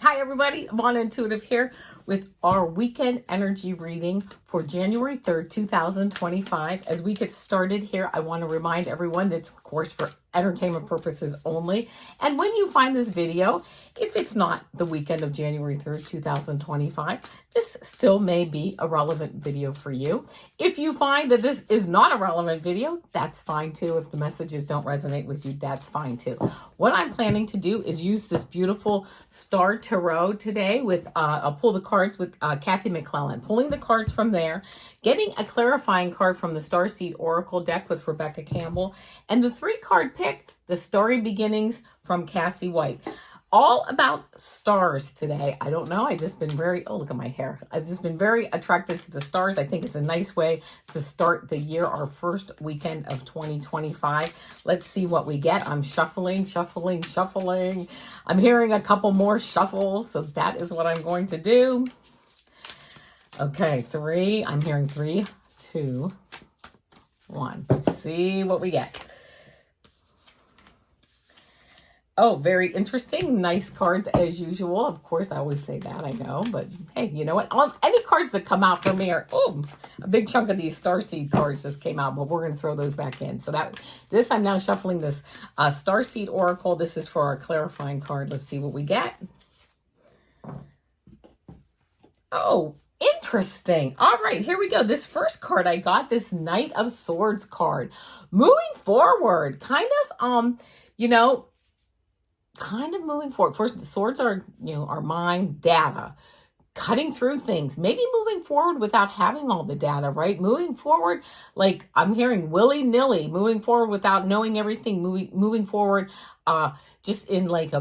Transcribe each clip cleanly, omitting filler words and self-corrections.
Hi everybody, Avana Intuitive here with our weekend energy reading for January 3rd, 2025. As we get started here, I want to remind everyone that's of course for entertainment purposes only. And when you find this video, if it's not the weekend of January 3rd, 2025, this still may be a relevant video for you. If you find that this is not a relevant video, that's fine too. If the messages don't resonate with you, that's fine too. What I'm planning to do is use this beautiful Star Tarot today with, I'll pull the cards with Cathy McClelland, pulling the cards from there, getting a clarifying card from the Starseed Oracle deck with Rebecca Campbell, and the 3-card pick, the Starry Beginnings from Cassi White. All about stars today. I don't know. I just been very, oh, look at my hair. I've just been very attracted to the stars. I think it's a nice way to start the year, our first weekend of 2025. Let's see what we get. I'm shuffling. I'm hearing a couple more shuffles, so that is what I'm going to do. Okay, 3. I'm hearing 3, 2, 1. Let's see what we get. Oh, very interesting. Nice cards as usual. Of course, I always say that, I know. But hey, you know what? Any cards that come out for me are, oh, a big chunk of these Starseed cards just came out, but we're going to throw those back in. So I'm now shuffling this Starseed Oracle. This is for our clarifying card. Let's see what we get. Oh, interesting. All right, here we go. This first card I got, this Knight of Swords card. Moving forward, kind of moving forward. First, the swords are, our mind, data, cutting through things, maybe moving forward without having all the data, right? Moving forward, like I'm hearing willy-nilly, moving forward without knowing everything, moving forward, just in like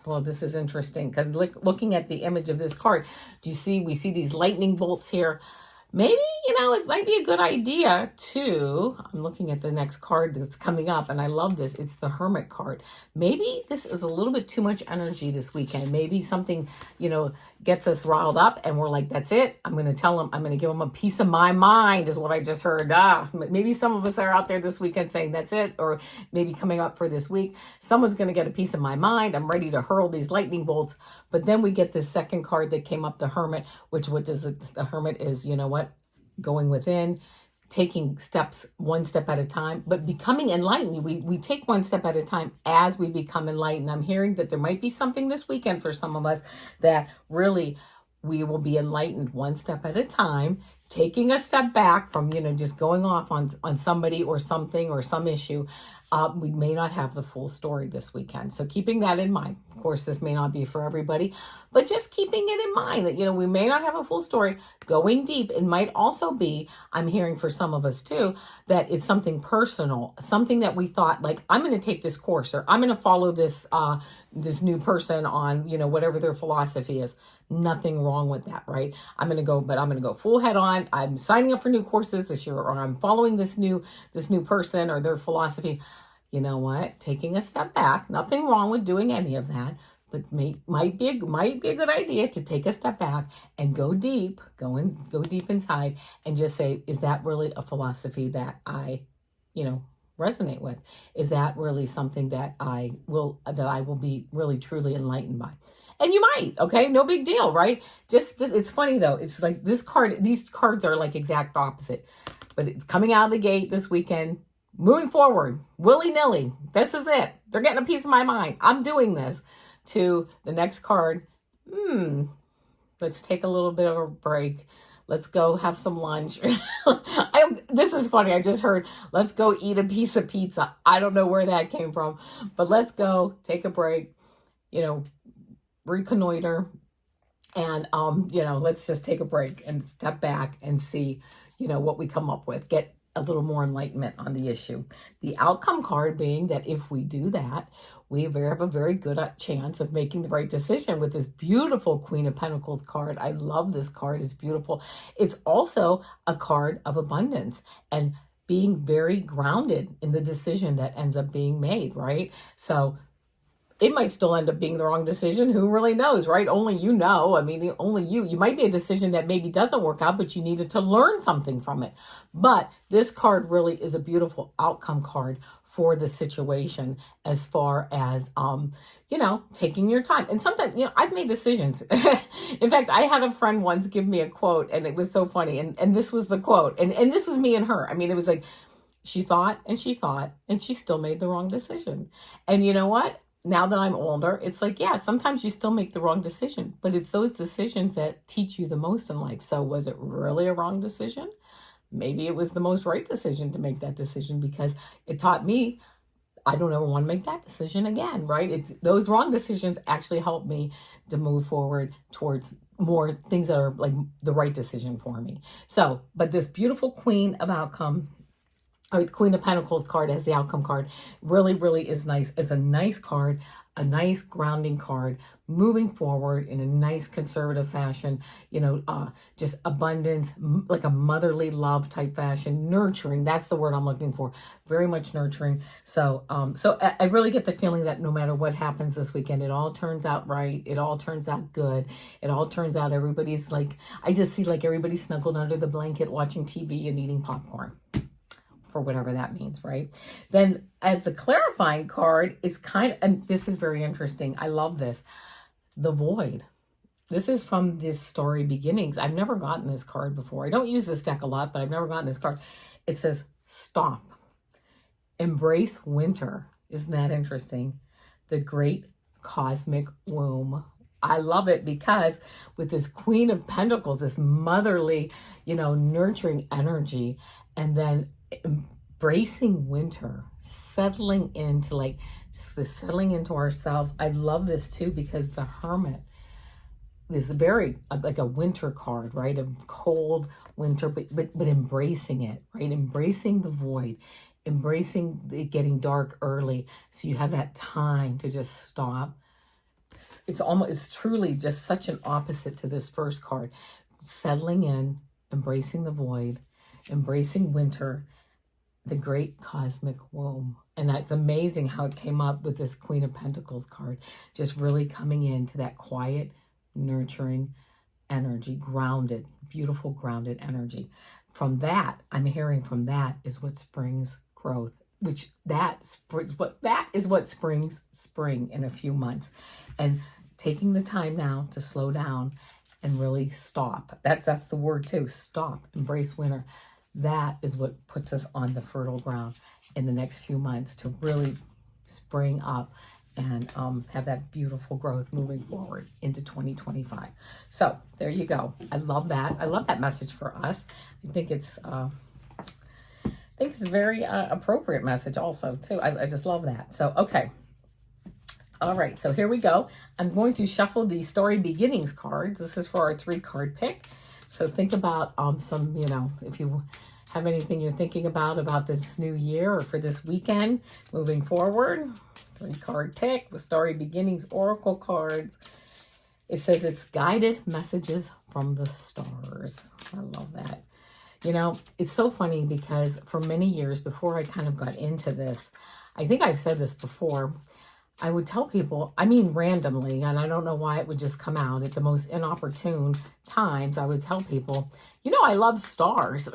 well, this is interesting because looking at the image of this card, we see these lightning bolts here. Maybe, it might be a good idea to, I'm looking at the next card that's coming up, and I love this. It's the Hermit card. Maybe this is a little bit too much energy this weekend. Maybe something, gets us riled up, and we're like, that's it. I'm going to tell them, I'm going to give them a piece of my mind, is what I just heard. Maybe some of us are out there this weekend saying, that's it, or maybe coming up for this week. Someone's going to get a piece of my mind. I'm ready to hurl these lightning bolts. But then we get this second card that came up, the Hermit, which what does it, the Hermit is, going within, taking steps one step at a time, but becoming enlightened. We take one step at a time as we become enlightened. I'm hearing that there might be something this weekend for some of us that really we will be enlightened one step at a time, taking a step back from, just going off on somebody or something or some issue. We may not have the full story this weekend. So keeping that in mind, of course, this may not be for everybody, but just keeping it in mind that, we may not have a full story. Going deep, it might also be, I'm hearing for some of us too, that it's something personal, something that we thought like, I'm going to take this course or I'm going to follow this, this new person on, whatever their philosophy is. Nothing wrong with that, right? I'm going to go full head on. I'm signing up for new courses this year, or I'm following this new person or their philosophy. You know what? Taking a step back, nothing wrong with doing any of that, but might be a good idea to take a step back and go deep inside and just say, is that really a philosophy that I, resonate with? Is that really something that I will be really truly enlightened by? And you might, okay? No big deal, right? Just this, it's funny though. It's like these cards are like exact opposite, but it's coming out of the gate this weekend. Moving forward, willy-nilly, this is it. They're getting a piece of my mind. I'm doing this. To the next card, let's take a little bit of a break. Let's go have some lunch. This is funny. I just heard, let's go eat a piece of pizza. I don't know where that came from, but let's go take a break, reconnoiter. And, let's just take a break and step back and see, what we come up with. Get a little more enlightenment on the issue. The outcome card being that if we do that, we have a very good chance of making the right decision with this beautiful Queen of Pentacles card. I love this card. It's beautiful. It's also a card of abundance and being very grounded in the decision that ends up being made, right? So it might still end up being the wrong decision. Who really knows, right? Only you know. I mean, only you might be a decision that maybe doesn't work out, but you needed to learn something from it. But this card really is a beautiful outcome card for the situation, as far as, taking your time. And sometimes, I've made decisions. In fact, I had a friend once give me a quote, and it was so funny. And this was the quote, and this was me and her. I mean, it was like, she thought, and she still made the wrong decision. And you know what? Now that I'm older, it's like, yeah, sometimes you still make the wrong decision, but it's those decisions that teach you the most in life. So was it really a wrong decision? Maybe it was the most right decision to make that decision, because it taught me I don't ever want to make that decision again, right? Those wrong decisions actually help me to move forward towards more things that are like the right decision for me. So, but this beautiful Queen of Outcome, or the Queen of Pentacles card as the outcome card, really, really is nice. It's a nice card, a nice grounding card, moving forward in a nice conservative fashion, just abundance, like a motherly love type fashion, nurturing. That's the word I'm looking for. Very much nurturing. So I really get the feeling that no matter what happens this weekend, it all turns out right. It all turns out good. It all turns out everybody's like, I just see like everybody snuggled under the blanket watching TV and eating popcorn, for whatever that means, right? Then as the clarifying card is and this is very interesting. I love this. The Void. This is from this Starry Beginnings. I've never gotten this card before. I don't use this deck a lot, but I've never gotten this card. It says, stop. Embrace winter. Isn't that interesting? The great cosmic womb. I love it because with this Queen of Pentacles, this motherly, nurturing energy, and then embracing winter, settling into ourselves. I love this too, because the Hermit is very like a winter card, right? A cold winter, but embracing it, right? Embracing the void, embracing it getting dark early, so you have that time to just stop. It's truly just such an opposite to this first card. Settling in, embracing the void, embracing winter, the great cosmic womb. And that's amazing how it came up with this Queen of Pentacles card, just really coming into that quiet, nurturing energy, grounded, beautiful grounded energy. From that, I'm hearing from that is what springs growth, that is what springs spring in a few months. And taking the time now to slow down and really stop. That's the word too, stop, embrace winter. That is what puts us on the fertile ground in the next few months to really spring up and have that beautiful growth moving forward into 2025. So there you go. I love that. I love that message for us. I think it's a very appropriate message also too. I just love that. So, okay. All right, so here we go. I'm going to shuffle the Starry Beginnings cards. This is for our 3-card pick. So think about some, if you have anything you're thinking about this new year or for this weekend moving forward. 3-card pick with Starry Beginnings Oracle Cards. It says it's guided messages from the stars. I love that. It's so funny because for many years before I kind of got into this, I think I've said this before, I would tell people, randomly, and I don't know why it would just come out at the most inopportune times. I would tell people, I love stars.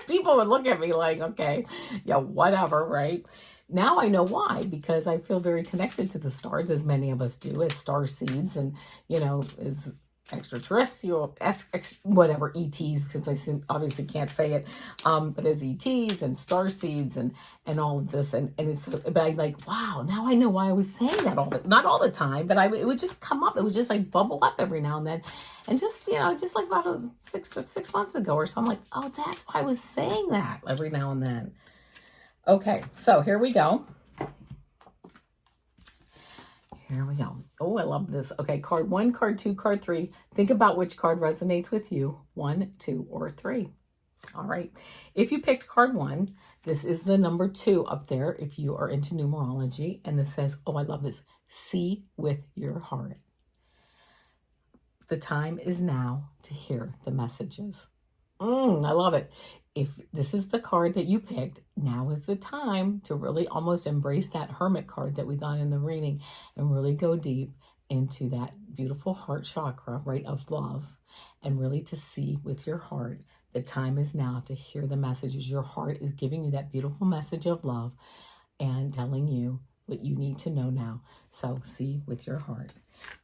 People would look at me like, okay, yeah, whatever, right? Now I know why, because I feel very connected to the stars, as many of us do, as star seeds and, as extraterrestrial, whatever, ETs, since I obviously can't say it, but as ETs and star seeds and all of this, and it's, but I'm like, wow, now I know why I was saying that not all the time, but it would just come up, it would just like bubble up every now and then, and just, just like about 6 months ago or so, I'm like, oh, that's why I was saying that every now and then. Okay, so here we go. Here we go. Oh, I love this. Okay, card 1, card 2, card 3. Think about which card resonates with you. 1, 2, or 3. All right. If you picked card 1, this is the number 2 up there if you are into numerology. And this says, oh, I love this. See with your heart. The time is now to hear the messages. I love it. If this is the card that you picked, now is the time to really almost embrace that Hermit card that we got in the reading and really go deep into that beautiful heart chakra, right, of love, and really to see with your heart. The time is now to hear the messages. Your heart is giving you that beautiful message of love and telling you what you need to know now. So see with your heart.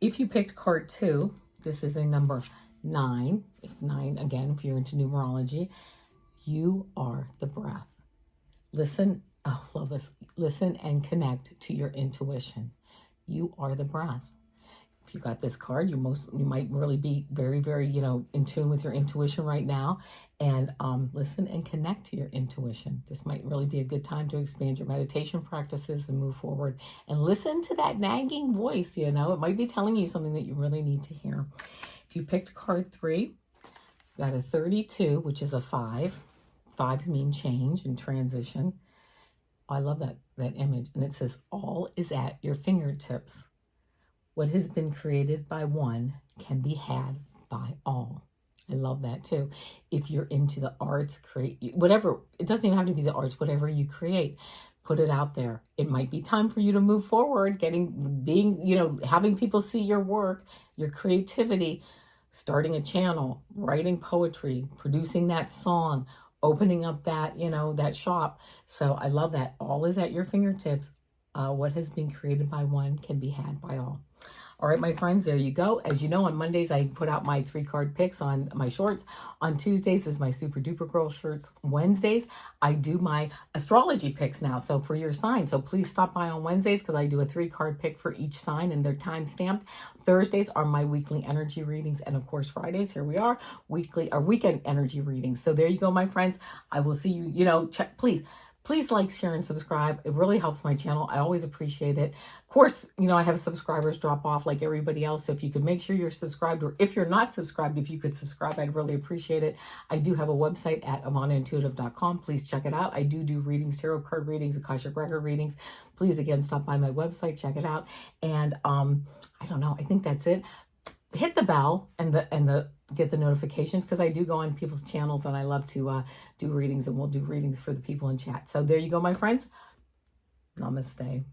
If you picked card 2, this is a number 9. If 9, again, if you're into numerology, you are the breath. Listen, oh, love this. Listen and connect to your intuition. You are the breath. If you got this card, you might really be very, very, in tune with your intuition right now. And listen and connect to your intuition. This might really be a good time to expand your meditation practices and move forward. And listen to that nagging voice, it might be telling you something that you really need to hear. If you picked card 3, you got a 32, which is a 5. 5s mean change and transition. I love that image. And it says, all is at your fingertips. What has been created by one can be had by all. I love that too. If you're into the arts, whatever, it doesn't even have to be the arts, whatever you create, put it out there. It might be time for you to move forward, having people see your work, your creativity, starting a channel, writing poetry, producing that song, opening up that, that shop. So I love that. All is at your fingertips. What has been created by one can be had by all. All right, my friends, there you go. As you know, on Mondays, I put out my 3-card picks on my shorts. On Tuesdays is my Super Duper Girl shirts. Wednesdays, I do my astrology picks now, so for your sign. So please stop by on Wednesdays because I do a 3-card pick for each sign, and they're time-stamped. Thursdays are my weekly energy readings. And, of course, Fridays, here we are, weekend energy readings. So there you go, my friends. I will see you, Please like, share, and subscribe. It really helps my channel. I always appreciate it. Of course, I have subscribers drop off like everybody else. So if you could make sure you're subscribed, or if you're not subscribed, if you could subscribe, I'd really appreciate it. I do have a website at avanaintuitive.com. Please check it out. I do readings, tarot card readings, Akashic record readings. Please, again, stop by my website, check it out. And I don't know. I think that's it. Hit the bell and get the notifications, because I do go on people's channels and I love to do readings, and we'll do readings for the people in chat. So there you go, my friends. Namaste.